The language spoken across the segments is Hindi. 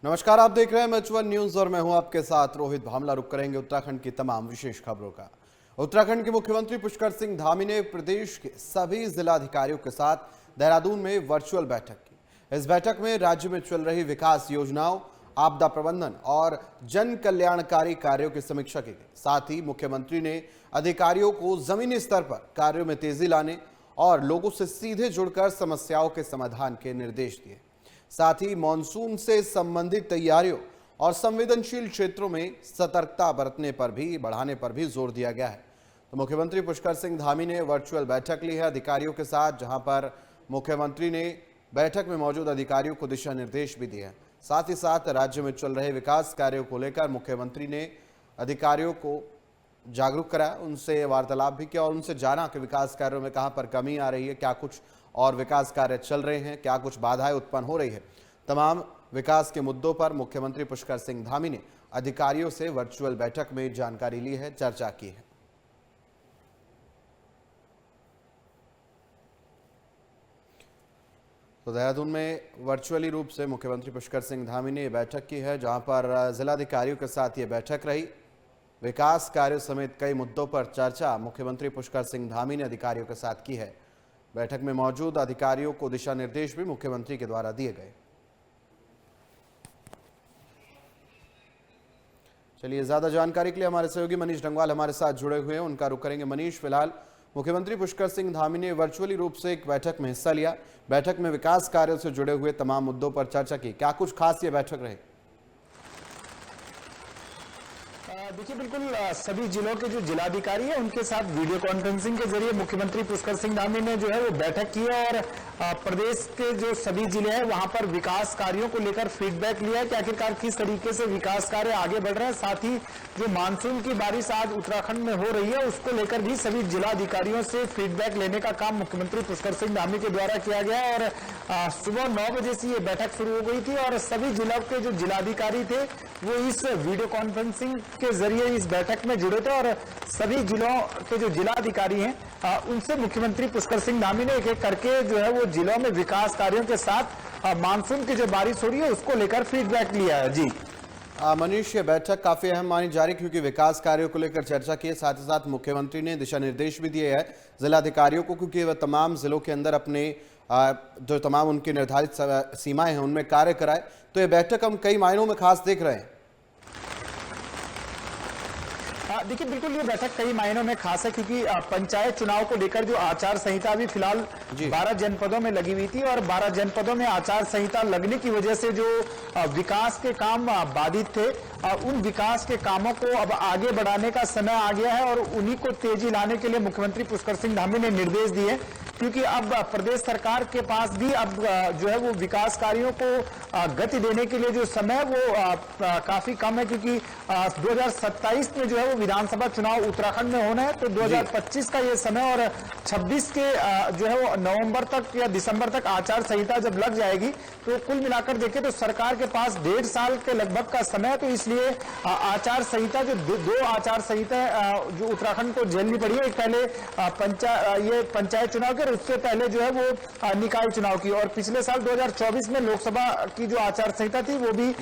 नमस्कार, आप देख रहे हैं H1 न्यूज और मैं हूं आपके साथ रोहित भामला। रुक करेंगे उत्तराखंड की तमाम विशेष खबरों का। उत्तराखंड के मुख्यमंत्री पुष्कर सिंह धामी ने प्रदेश के सभी जिलाधिकारियों के साथ देहरादून में वर्चुअल बैठक की। इस बैठक में राज्य में चल रही विकास योजनाओं, आपदा प्रबंधन और जन कल्याणकारी कार्यों की समीक्षा की गई। साथ ही मुख्यमंत्री ने अधिकारियों को जमीनी स्तर पर कार्यों में तेजी लाने और लोगों से सीधे जुड़कर समस्याओं के समाधान के निर्देश दिए। साथ ही मानसून से संबंधित तैयारियों और संवेदनशील क्षेत्रों में सतर्कता बढ़ाने पर भी जोर दिया गया है। तो मुख्यमंत्री पुष्कर सिंह धामी ने वर्चुअल बैठक ली है अधिकारियों के साथ, जहां पर मुख्यमंत्री ने बैठक में मौजूद अधिकारियों को दिशा निर्देश भी दिए हैं। साथ ही साथ राज्य में चल रहे विकास कार्यों को लेकर मुख्यमंत्री ने अधिकारियों को जागरूक कराया, उनसे वार्तालाप भी किया और उनसे जाना कि विकास कार्यों में कहां पर कमी आ रही है, क्या कुछ और विकास कार्य चल रहे हैं, क्या कुछ बाधाएं उत्पन्न हो रही है। तमाम विकास के मुद्दों पर मुख्यमंत्री पुष्कर सिंह धामी ने अधिकारियों से वर्चुअल बैठक में जानकारी ली है, चर्चा की है। तो देहरादून में वर्चुअली रूप से मुख्यमंत्री पुष्कर सिंह धामी ने बैठक की है, जहां पर जिलाधिकारियों के साथ ये बैठक रही। विकास कार्यों समेत कई मुद्दों पर चर्चा मुख्यमंत्री पुष्कर सिंह धामी ने अधिकारियों के साथ की है। बैठक में मौजूद अधिकारियों को दिशा निर्देश भी मुख्यमंत्री के द्वारा दिए गए। चलिए, ज्यादा जानकारी के लिए हमारे सहयोगी मनीष डंगवाल हमारे साथ जुड़े हुए हैं, उनका रुख करेंगे। मनीष, फिलहाल मुख्यमंत्री पुष्कर सिंह धामी ने वर्चुअली रूप से एक बैठक में हिस्सा लिया। बैठक में विकास कार्यों से जुड़े हुए तमाम मुद्दों पर चर्चा की। क्या कुछ खास ये बैठक रही? देखिए, बिल्कुल सभी जिलों के जो जिलाधिकारी हैं उनके साथ वीडियो कॉन्फ्रेंसिंग के जरिए मुख्यमंत्री पुष्कर सिंह धामी ने जो है वो बैठक की है और प्रदेश के जो सभी जिले हैं वहां पर विकास कार्यों को लेकर फीडबैक लिया है कि आखिरकार किस तरीके से विकास कार्य आगे बढ़ रहे हैं। साथ ही जो मानसून की बारिश आज उत्तराखंड में हो रही है उसको लेकर भी सभी जिलाधिकारियों से फीडबैक लेने का काम मुख्यमंत्री पुष्कर सिंह धामी के द्वारा किया गया और सुबह 9 बजे से ये बैठक शुरू हो गई थी और सभी जिलों के जो जिलाधिकारी थे वो इस वीडियो कॉन्फ्रेंसिंग के जरिए इस बैठक में जुड़े थे और सभी जिलों के जो जिलाधिकारी हैं उनसे मुख्यमंत्री पुष्कर सिंह धामी ने एक एक करके जो है वो जिलों में विकास कार्यों के साथ मानसून की जो बारिश हो रही है उसको लेकर फीडबैक लिया है। जी मनीष, ये बैठक काफी अहम मानी जा रही, क्योंकि विकास कार्यों को लेकर चर्चा की है। साथ ही साथ मुख्यमंत्री ने दिशा निर्देश भी दिए हैं जिलाधिकारियों को, क्योंकि वह तमाम जिलों के अंदर अपने जो तमाम उनकी निर्धारित सीमाएं हैं उनमें कार्य कराए। तो ये बैठक हम कई मायनों में खास देख रहे हैं। देखिए, बिल्कुल ये बैठक कई मायनों में खास है क्योंकि पंचायत चुनाव को लेकर जो आचार संहिता अभी फिलहाल 12 जनपदों में लगी हुई थी और 12 जनपदों में आचार संहिता लगने की वजह से जो विकास के काम बाधित थे, उन विकास के कामों को अब आगे बढ़ाने का समय आ गया है और उन्हीं को तेजी लाने के लिए मुख्यमंत्री पुष्कर सिंह धामी ने निर्देश दिए, क्योंकि अब प्रदेश सरकार के पास भी अब जो है वो विकास कार्यों को गति देने के लिए जो समय वो काफी कम है, क्योंकि 2027 में जो है वो विधानसभा चुनाव उत्तराखंड में होना है। तो 2025 का ये समय और 26 के जो है वो नवंबर तक या दिसंबर तक आचार संहिता जब लग जाएगी तो कुल मिलाकर देखें तो सरकार के पास 1.5 साल के लगभग का समय है। तो इसलिए आचार संहिता जो दो आचार संहिता जो उत्तराखंड को झेलनी पड़ी है, एक पहले पंचायत चुनाव के, उससे पहले जो है वो निकाय चुनाव की, और पिछले साल 2024 में लोकसभा की जो आचार संहिता थी वो भी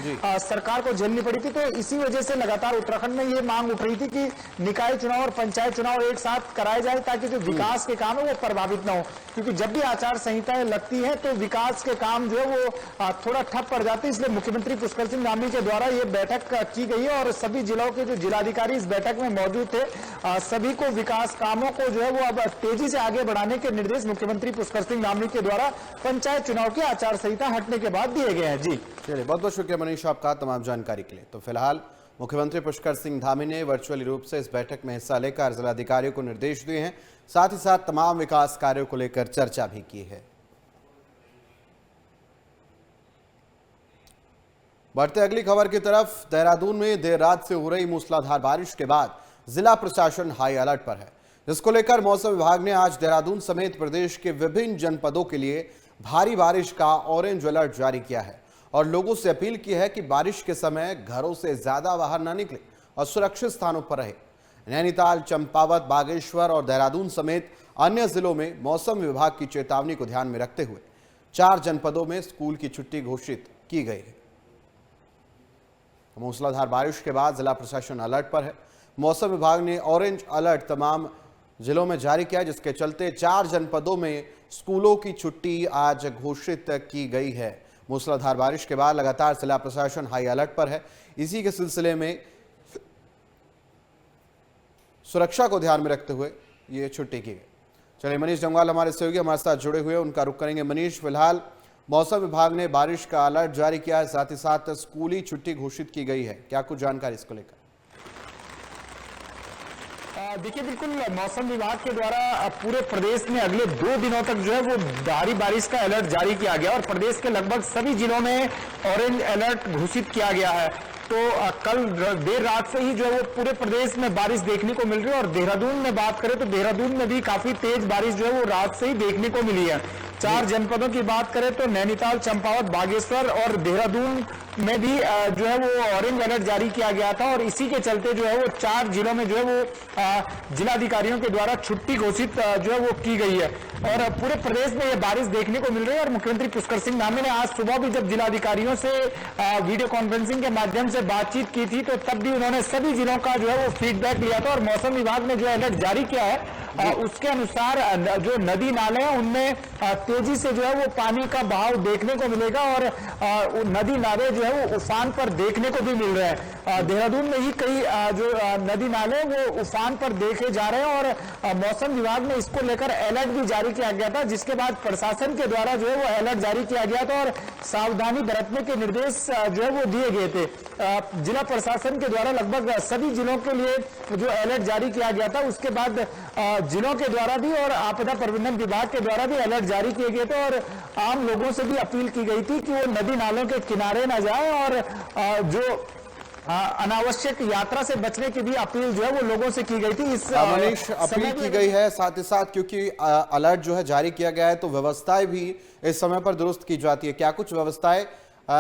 सरकार को झेलनी पड़ी थी। तो इसी वजह से लगातार उत्तराखंड में ये मांग उठ रही थी कि निकाय चुनाव और पंचायत चुनाव एक साथ कराए जाए ताकि जो विकास के काम है वो प्रभावित ना हो, क्योंकि जब भी आचार संहिताएं लगती है तो विकास के काम जो है वो थोड़ा ठप पड़ जाते हैं। इसलिए मुख्यमंत्री पुष्कर सिंह धामी के द्वारा ये बैठक की गई है और सभी जिलों के जो जिलाधिकारी इस बैठक में मौजूद थे, सभी को विकास कामों को जो है वो अब तेजी से आगे बढ़ाने के निर्देश मुख्यमंत्री पुष्कर सिंह धामी के द्वारा पंचायत चुनाव की आचार संहिता हटने के बाद दिए गए हैं। जी चलिए, बहुत बहुत शुक्रिया मनीष आपका तमाम जानकारी के लिए। तो फिलहाल मुख्यमंत्री पुष्कर सिंह धामी ने वर्चुअली रूप से इस बैठक में हिस्सा लेकर जिलाधिकारियों को निर्देश दिए हैं, साथ ही साथ तमाम विकास कार्यों को लेकर चर्चा भी की है। बढ़ते अगली खबर की तरफ। देहरादून में देर रात से हो रही मूसलाधार बारिश के बाद जिला प्रशासन हाई अलर्ट पर है, जिसको लेकर मौसम विभाग ने आज देहरादून समेत प्रदेश के विभिन्न जनपदों के लिए भारी बारिश का ऑरेंज अलर्ट जारी किया है और लोगों से अपील की है कि बारिश के समय घरों से ज्यादा बाहर न निकले और सुरक्षित स्थानों पर रहे। नैनीताल, चंपावत, बागेश्वर और देहरादून समेत अन्य जिलों में मौसम विभाग की चेतावनी को ध्यान में रखते हुए 4 जनपदों में स्कूल की छुट्टी घोषित की गई है। मूसलाधार बारिश के बाद जिला प्रशासन अलर्ट पर है। मौसम विभाग ने ऑरेंज अलर्ट तमाम जिलों में जारी किया, जिसके चलते 4 जनपदों में स्कूलों की छुट्टी आज घोषित की गई है। मूसलाधार बारिश के बाद लगातार जिला प्रशासन हाई अलर्ट पर है। इसी के सिलसिले में सुरक्षा को ध्यान में रखते हुए ये छुट्टी की गई। चलिए, मनीष जंगवाल हमारे सहयोगी हमारे साथ जुड़े हुए, उनका रुख करेंगे। मनीष, फिलहाल मौसम विभाग ने बारिश का अलर्ट जारी किया है, साथ ही साथ स्कूली छुट्टी घोषित की गई है, क्या कुछ जानकारी इसको लेकर? देखिए, बिल्कुल मौसम विभाग के द्वारा पूरे प्रदेश में अगले 2 दिनों तक जो है वो भारी बारिश का अलर्ट जारी किया गया और प्रदेश के लगभग सभी जिलों में ऑरेंज अलर्ट घोषित किया गया है। तो कल देर रात से ही जो है वो पूरे प्रदेश में बारिश देखने को मिल रही है और देहरादून में बात करें तो देहरादून में भी काफी तेज बारिश जो है वो रात से ही देखने को मिली है। 4 जनपदों की बात करें तो नैनीताल, चंपावत, बागेश्वर और देहरादून में भी जो है वो ऑरेंज अलर्ट जारी किया गया था और इसी के चलते जो है वो 4 जिलों में जो है वो जिलाधिकारियों के द्वारा छुट्टी घोषित जो है वो की गई है और पूरे प्रदेश में ये बारिश देखने को मिल रही है। और मुख्यमंत्री पुष्कर सिंह धामी ने आज सुबह भी जब जिलाधिकारियों से वीडियो कॉन्फ्रेंसिंग के माध्यम से बातचीत की थी तो तब भी उन्होंने सभी जिलों का जो है वो फीडबैक लिया था और मौसम विभाग ने जो अलर्ट जारी किया है उसके अनुसार जो नदी नाले हैं उनमें तेजी से जो है वो पानी का बहाव देखने को मिलेगा और नदी नाले जो है वो उफान पर देखने को भी मिल रहे हैं। देहरादून में ही कई जो नदी नाले वो उफान पर देखे जा रहे हैं और मौसम विभाग ने इसको लेकर अलर्ट भी जारी किया गया था, जिसके बाद प्रशासन के द्वारा जो है वो अलर्ट जारी किया गया था और सावधानी बरतने के निर्देश जो है वो दिए गए थे। जिला प्रशासन के द्वारा लगभग सभी जिलों के लिए जो अलर्ट जारी किया गया था उसके बाद जिलों के द्वारा भी और आपदा प्रबंधन विभाग के द्वारा भी अलर्ट जारी किए गए थे और आम लोगों से भी अपील की गई थी कि वो नदी नालों के किनारे न जाएं और जो अनावश्यक यात्रा से बचने की भी अपील जो है वो लोगों से की गई थी। इस मनीष, अपील की गई है, साथ ही साथ क्योंकि अलर्ट जो है जारी किया गया है तो व्यवस्थाएं भी इस समय पर दुरुस्त की जाती है। क्या कुछ व्यवस्थाएं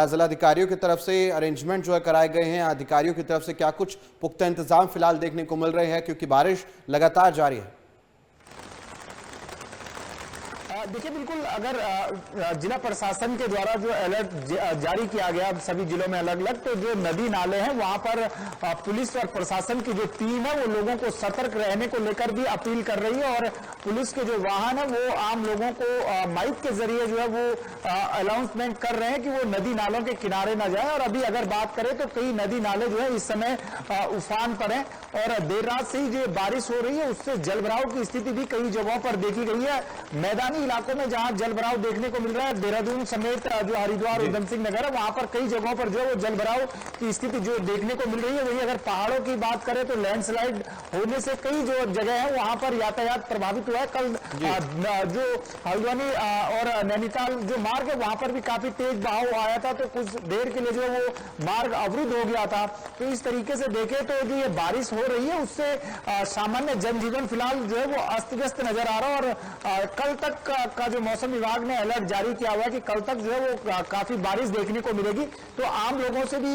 जिलाधिकारियों की तरफ से अरेंजमेंट जो है कराए गए हैं, अधिकारियों की तरफ से क्या कुछ पुख्ता इंतजाम फिलहाल देखने को मिल रहे हैं क्योंकि बारिश लगातार जारी है? देखिए, बिल्कुल अगर जिला प्रशासन के द्वारा जो अलर्ट जारी किया गया सभी जिलों में अलग अलग, तो जो नदी नाले हैं वहां पर पुलिस और प्रशासन की जो टीम है वो लोगों को सतर्क रहने को लेकर भी अपील कर रही है और पुलिस के जो वाहन है वो आम लोगों को माइक के जरिए जो है वो अनाउंसमेंट कर रहे हैं कि वो नदी नालों के किनारे न जाए। और अभी अगर बात करें तो कई नदी नाले जो है इस समय उफान पर हैं और देर रात से ही जो बारिश हो रही है उससे जलभराव की स्थिति भी कई जगहों पर देखी गई है। मैदानी इलाकों में जहां जलभराव देखने को मिल रहा है, देहरादून समेत जो हरिद्वार, उधम सिंह नगर है, वहां पर कई जगहों पर जो है वो जलभराव की स्थिति जो देखने को मिल रही है। वहीं अगर पहाड़ों की बात करें तो लैंडस्लाइड होने से कई जो जगह है वहां पर यातायात प्रभावित हुआ है। कल जो हल्द्वानी और नैनीताल जो मार्ग है वहां पर भी काफी तेज बहाव आया था तो कुछ देर के लिए जो है वो मार्ग अवरुद्ध हो गया था। तो इस तरीके से देखें तो जो ये बारिश हो रही है उससे सामान्य जनजीवन फिलहाल जो है वो अस्त व्यस्त नजर आ रहा है और कल तक का जो मौसम विभाग ने अलर्ट जारी किया हुआ है कि कल तक जो है वो काफी बारिश देखने को मिलेगी। तो आम लोगों से भी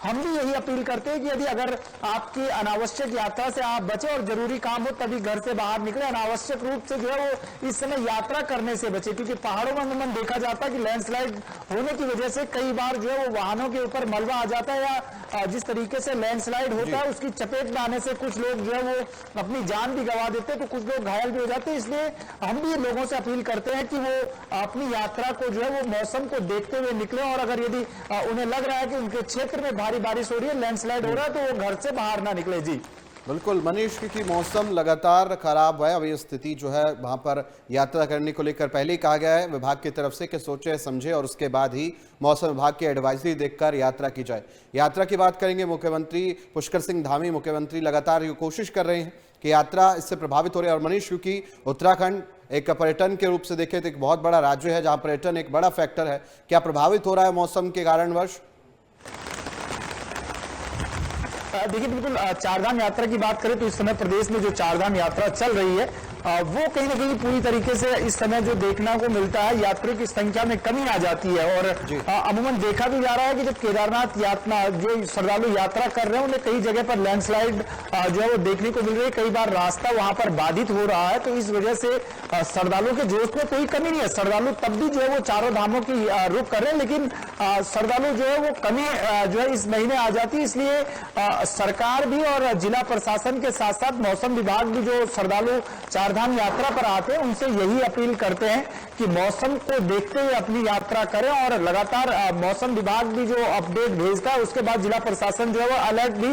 हम भी यही अपील करते हैं कि यदि अगर आपकी अनावश्यक यात्रा से आप बचे और जरूरी काम हो तभी घर से बाहर निकले, अनावश्यक रूप से जो है वो इस समय यात्रा करने से बचे, क्योंकि पहाड़ों में अमूमन देखा जाता है कि लैंडस्लाइड होने की वजह से कई बार जो है वो वाहनों के ऊपर मलबा आ जाता है या जिस तरीके से लैंडस्लाइड होता है उसकी चपेट में आने से कुछ लोग जो है वो अपनी जान भी गंवा देते हैं, तो कुछ लोग घायल भी हो जाते हैं। इसलिए हम भी लोगों से अपील करते हैं कि वो अपनी यात्रा को जो है वो मौसम को देखते हुए निकले और अगर यदि उन्हें लग रहा है कि उनके क्षेत्र में भारी बारिश हो रही है, लैंडस्लाइड हो रहा है, तो वो घर से बाहर ना निकले। जी बिल्कुल मनीष, क्योंकि मौसम लगातार खराब है, अब ये स्थिति जो है वहां पर यात्रा करने को लेकर पहले ही कहा गया है विभाग की तरफ से कि सोचे समझे और उसके बाद ही मौसम विभाग की एडवाइजरी देखकर यात्रा की जाए। यात्रा की बात करेंगे, मुख्यमंत्री पुष्कर सिंह धामी मुख्यमंत्री लगातार ये कोशिश कर रहे हैं कि यात्रा इससे प्रभावित हो रही है। और मनीष, क्योंकि उत्तराखंड एक पर्यटन के रूप से देखें तो एक बहुत बड़ा राज्य है जहां पर्यटन एक बड़ा फैक्टर है, क्या प्रभावित हो रहा है मौसम के कारणवश? देखिए, बिल्कुल चारधाम यात्रा की बात करें तो इस समय प्रदेश में जो चारधाम यात्रा चल रही है वो कहीं ना कहीं पूरी तरीके से इस समय जो देखने को मिलता है, यात्रियों की संख्या में कमी आ जाती है। और अमूमन देखा भी जा रहा है कि जब केदारनाथ यात्रा जो श्रद्धालु यात्रा कर रहे हैं उन्हें कई जगह पर लैंडस्लाइड जो है वो देखने को मिल रही है, कई बार रास्ता वहां पर बाधित हो रहा है। तो इस वजह से श्रद्धालुओं के जोश में कोई कमी नहीं है, श्रद्धालु तब भी जो है वो चारों धामों की रुख कर रहे हैं, लेकिन श्रद्धालु जो है वो कमी जो है इस महीने आ जाती है। इसलिए सरकार भी और जिला प्रशासन के साथ साथ मौसम विभाग भी जो श्रद्धालु चारधाम यात्रा पर आते हैं उनसे यही अपील करते हैं कि मौसम को देखते हुए अपनी यात्रा करें। और लगातार मौसम विभाग भी जो अपडेट भेजता है उसके बाद जिला प्रशासन जो है वो अलर्ट भी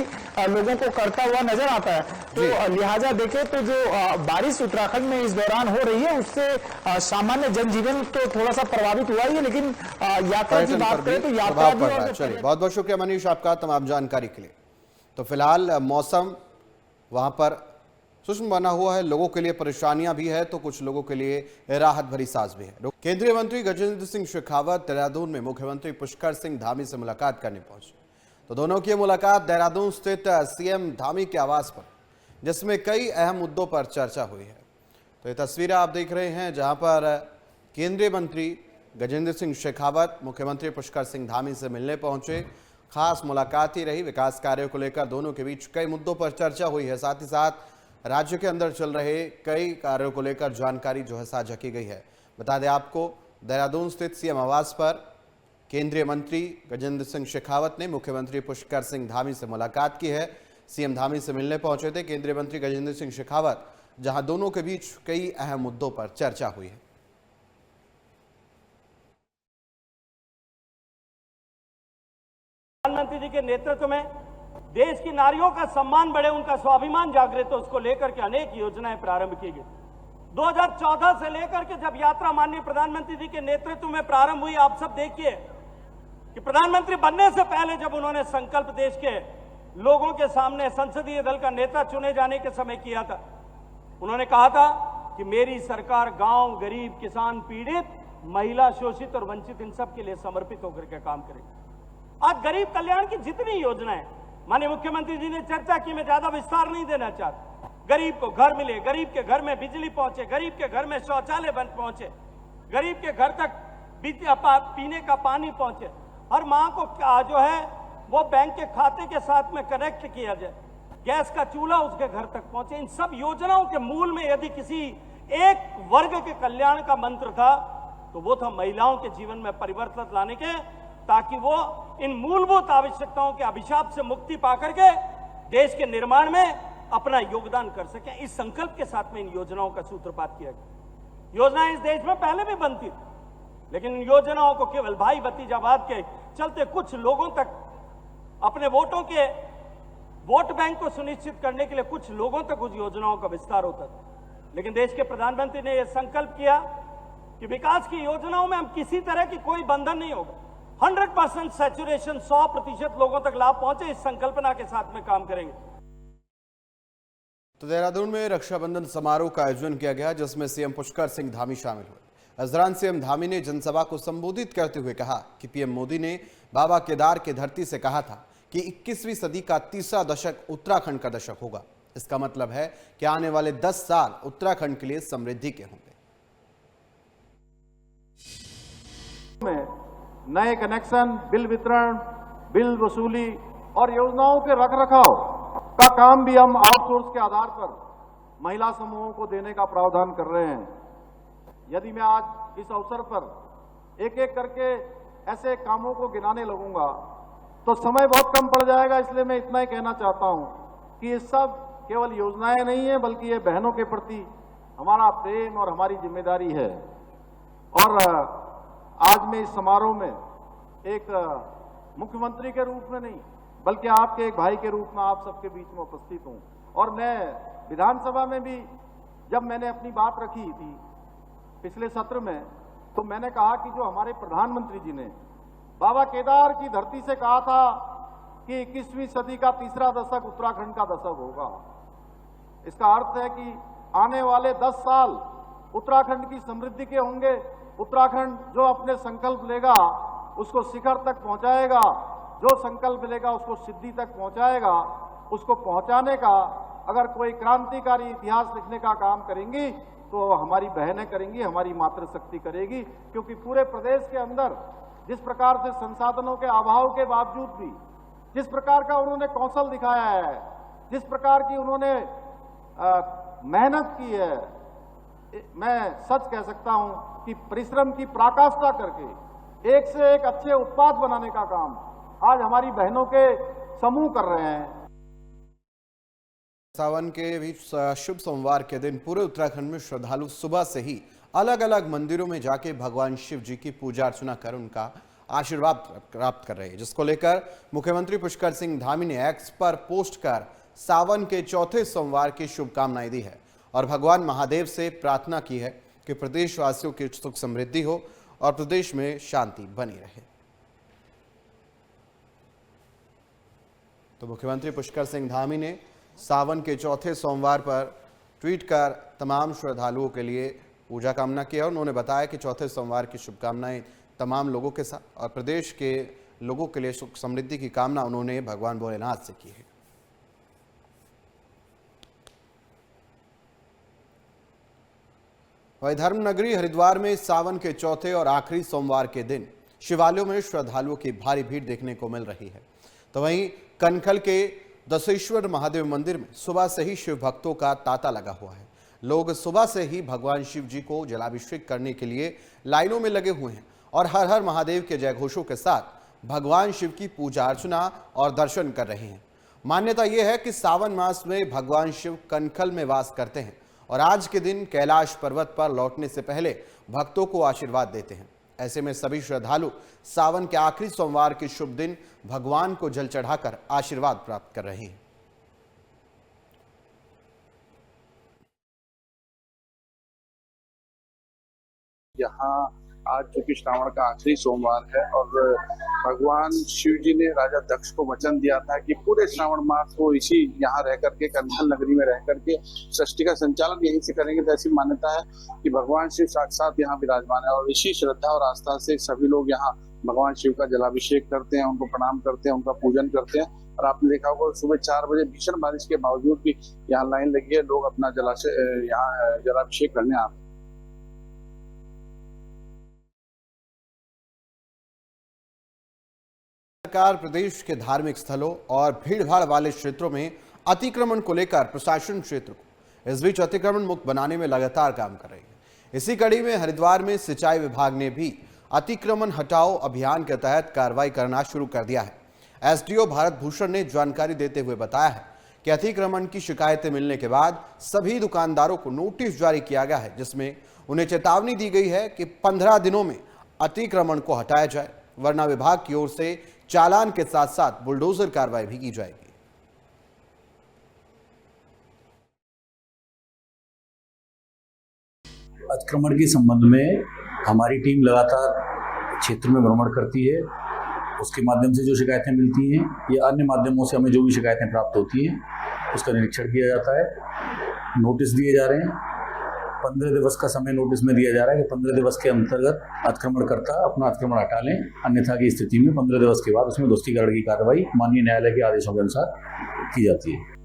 लोगों को करता हुआ नजर आता है। तो लिहाजा देखें तो जो बारिश उत्तराखंड में इस दौरान हो रही है उससे सामान्य जनजीवन तो थोड़ा सा प्रभावित हुआ ही है, लेकिन यात्रा की बात करें तो यात्रा भी। चलिए, बहुत बहुत शुक्रिया मनीष आपका तमाम जानकारी के लिए। तो फिलहाल मौसम वहां पर शुष्क बना हुआ है, लोगों के लिए परेशानियां भी है तो कुछ लोगों के लिए राहत भरी सांस भी है। केंद्रीय मंत्री गजेंद्र सिंह शेखावत देहरादून में मुख्यमंत्री पुष्कर सिंह धामी से मुलाकात करने पहुंचे। तो दोनों की मुलाकात देहरादून स्थित सीएम धामी के आवास पर, जिसमें कई अहम मुद्दों पर चर्चा हुई है। तो ये तस्वीरें आप देख रहे हैं जहां पर केंद्रीय मंत्री गजेंद्र सिंह शेखावत मुख्यमंत्री पुष्कर सिंह धामी से मिलने पहुंचे। खास मुलाकात ही रही, विकास कार्यों को लेकर दोनों के बीच कई मुद्दों पर चर्चा हुई है। साथ ही साथ राज्य के अंदर चल रहे कई कार्यों को लेकर जानकारी जो है साझा की गई है। बता दें आपको, देहरादून स्थित सीएम आवास पर केंद्रीय मंत्री गजेंद्र सिंह शेखावत ने मुख्यमंत्री पुष्कर सिंह धामी से मुलाकात की है। सीएम धामी से मिलने पहुंचे थे केंद्रीय मंत्री गजेंद्र सिंह शेखावत, जहां दोनों के बीच कई अहम मुद्दों पर चर्चा हुई है। प्रधानमंत्री जी के नेतृत्व में देश की नारियों का सम्मान बढ़े, उनका स्वाभिमान जागृत हो, उसको लेकर के अनेक योजनाएं प्रारंभ की गई। 2014 से लेकर के जब यात्रा माननीय प्रधानमंत्री जी के नेतृत्व में प्रारंभ हुई, आप सब देखिए कि प्रधानमंत्री बनने से पहले जब उन्होंने संकल्प देश के लोगों के सामने संसदीय दल का नेता चुने जाने के समय किया था, उन्होंने कहा था कि मेरी सरकार गांव, गरीब, किसान, पीड़ित, महिला, शोषित और वंचित इन सब के लिए समर्पित होकर के काम करेगी। आज गरीब कल्याण की जितनी योजनाएं माननीय मुख्यमंत्री जी ने चर्चा की, मैं ज्यादा विस्तार नहीं देना चाहता। गरीब को घर मिले, गरीब के घर में बिजली पहुंचे, गरीब के घर में शौचालय बन पहुंचे, गरीब के घर तक पीने का पानी पहुंचे, हर मां को जो है वो बैंक के खाते के साथ में कनेक्ट किया जाए, गैस का चूल्हा उसके घर तक पहुंचे। इन सब योजनाओं के मूल में यदि किसी एक वर्ग के कल्याण का मंत्र था तो वो था महिलाओं के जीवन में परिवर्तन लाने के, ताकि वो इन मूलभूत आवश्यकताओं के अभिशाप से मुक्ति पाकर के देश के निर्माण में अपना योगदान कर सके। इस संकल्प के साथ में इन योजनाओं का सूत्रपात किया गया। योजनाएं इस देश में पहले भी बनती थी, लेकिन इन योजनाओं को केवल भाई भतीजावाद के चलते कुछ लोगों तक, अपने वोट बैंक को सुनिश्चित करने के लिए कुछ लोगों तक उस योजनाओं का विस्तार होता था। लेकिन देश के प्रधानमंत्री ने यह संकल्प किया कि विकास की योजनाओं में हम किसी तरह की कोई बंधन नहीं होगा, 100% सैचुरेशन, 100% लोगों तक लाभ पहुंचे, इस संकल्पना के साथ में काम करेंगे। तो देहरादून में रक्षाबंधन समारोह का आयोजन किया गया, जिसमें सीएम पुष्कर सिंह धामी शामिल हुए। इस दौरान सीएम धामी ने जनसभा को संबोधित करते हुए कहा कि पीएम मोदी ने बाबा केदार की धरती से कहा था कि 21वीं सदी का तीसरा दशक उत्तराखंड का दशक होगा। इसका मतलब है कि आने वाले 10 साल उत्तराखंड के लिए समृद्धि के होंगे। नए कनेक्शन, बिल वितरण, बिल वसूली और योजनाओं के रखरखाव का काम भी हम आउटसोर्स के आधार पर महिला समूहों को देने का प्रावधान कर रहे हैं। यदि मैं आज इस अवसर पर एक एक करके ऐसे कामों को गिनाने लगूंगा तो समय बहुत कम पड़ जाएगा, इसलिए मैं इतना ही कहना चाहता हूं कि ये सब केवल योजनाएं नहीं है, बल्कि ये बहनों के प्रति हमारा प्रेम और हमारी जिम्मेदारी है। और आज मैं इस समारोह में एक मुख्यमंत्री के रूप में नहीं, बल्कि आपके एक भाई के रूप में आप सबके बीच में उपस्थित हूं। और मैं विधानसभा में भी जब मैंने अपनी बात रखी थी पिछले सत्र में, तो मैंने कहा कि जो हमारे प्रधानमंत्री जी ने बाबा केदार की धरती से कहा था कि 21वीं सदी का तीसरा दशक उत्तराखंड का दशक होगा, इसका अर्थ है कि आने वाले 10 साल उत्तराखंड की समृद्धि के होंगे। उत्तराखंड जो अपने संकल्प लेगा उसको शिखर तक पहुंचाएगा, जो संकल्प लेगा उसको सिद्धि तक पहुंचाएगा। उसको पहुंचाने का अगर कोई क्रांतिकारी इतिहास लिखने का काम करेंगी तो हमारी बहनें करेंगी, हमारी मातृशक्ति करेगी। क्योंकि पूरे प्रदेश के अंदर जिस प्रकार से संसाधनों के अभाव के बावजूद भी जिस प्रकार का उन्होंने कौशल दिखाया है, जिस प्रकार की उन्होंने मेहनत की है, मैं सच कह सकता हूं कि परिश्रम की पराकाष्ठा करके एक से एक अच्छे उत्पाद बनाने का काम आज हमारी बहनों के समूह कर रहे हैं। सावन के भी शुभ सोमवार के दिन पूरे उत्तराखंड में श्रद्धालु सुबह से ही अलग अलग मंदिरों में जाके भगवान शिव जी की पूजा अर्चना कर उनका आशीर्वाद प्राप्त कर रहे हैं, जिसको लेकर मुख्यमंत्री पुष्कर सिंह धामी ने एक्स पर पोस्ट कर सावन के चौथे सोमवार की शुभकामनाएं दी है और भगवान महादेव से प्रार्थना की है कि प्रदेशवासियों की सुख समृद्धि हो और प्रदेश में शांति बनी रहे। तो मुख्यमंत्री पुष्कर सिंह धामी ने सावन के चौथे सोमवार पर ट्वीट कर तमाम श्रद्धालुओं के लिए पूजा कामना की है। उन्होंने बताया कि चौथे सोमवार की शुभकामनाएं तमाम लोगों के साथ और प्रदेश के लोगों के लिए सुख समृद्धि की कामना उन्होंने भगवान भोलेनाथ से की है। वही धर्म नगरी हरिद्वार में सावन के चौथे और आखिरी सोमवार के दिन शिवालयों में श्रद्धालुओं की भारी भीड़ देखने को मिल रही है। तो वहीं कनखल के दशेश्वर महादेव मंदिर में सुबह से ही शिव भक्तों का तांता लगा हुआ है। लोग सुबह से ही भगवान शिव जी को जलाभिषेक करने के लिए लाइनों में लगे हुए हैं और हर हर महादेव के जयघोषों के साथ भगवान शिव की पूजा अर्चना और दर्शन कर रहे हैं। मान्यता यह है कि सावन मास में भगवान शिव कनखल में वास करते हैं और आज के दिन कैलाश पर्वत पर लौटने से पहले भक्तों को आशीर्वाद देते हैं। ऐसे में सभी श्रद्धालु सावन के आखिरी सोमवार के शुभ दिन भगवान को जल चढ़ाकर आशीर्वाद प्राप्त कर रहे हैं। यहाँ आज जो कि श्रावण का आखिरी सोमवार है और भगवान शिव जी ने राजा दक्ष को वचन दिया था कि पूरे श्रावण मास को इसी यहाँ रह करके कनखल नगरी में रह करके सृष्टि का संचालन यहीं से करेंगे। तो ऐसी मान्यता है कि भगवान शिव साक्षात यहाँ विराजमान है और इसी श्रद्धा और आस्था से सभी लोग यहाँ भगवान शिव का जलाभिषेक करते हैं, उनको प्रणाम करते हैं, उनका पूजन करते हैं। और आपने देखा होगा सुबह 4 बजे भीषण बारिश के बावजूद भी यहाँ लाइन लगी है, लोग अपना यहाँ जलाभिषेक करने आते हैं। सरकार प्रदेश के धार्मिक स्थलों और भीड़भाड़ वाले क्षेत्रों में अतिक्रमण को लेकर प्रशासन क्षेत्र को इस बीच अतिक्रमण मुक्त बनाने में लगातार काम कर रही है। इसी कड़ी में हरिद्वार में सिंचाई विभाग ने भी अतिक्रमण हटाओ अभियान के तहत कार्रवाई करना शुरू कर दिया है। एसडीओ भारत भूषण ने जानकारी देते हुए बताया है कि अतिक्रमण की शिकायतें मिलने के बाद सभी दुकानदारों को नोटिस जारी किया गया है, जिसमें उन्हें चेतावनी दी गई है कि 15 दिनों में अतिक्रमण को हटाया जाए, वरना विभाग की ओर से चालान के साथ साथ बुलडोजर कार्रवाई भी की जाएगी। अतिक्रमण के संबंध में हमारी टीम लगातार क्षेत्र में भ्रमण करती है। उसके माध्यम से जो शिकायतें मिलती हैं या अन्य माध्यमों से हमें जो भी शिकायतें प्राप्त होती हैं उसका निरीक्षण किया जाता है, नोटिस दिए जा रहे हैं। 15 दिवस का समय नोटिस में दिया जा रहा है कि 15 दिवस के अंतर्गत अतिक्रमणकर्ता अपना अतिक्रमण हटा लें, अन्यथा की स्थिति में 15 दिवस के बाद उसमें ध्वस्तीकरण की कार्रवाई माननीय न्यायालय के आदेशों के अनुसार की जाती है।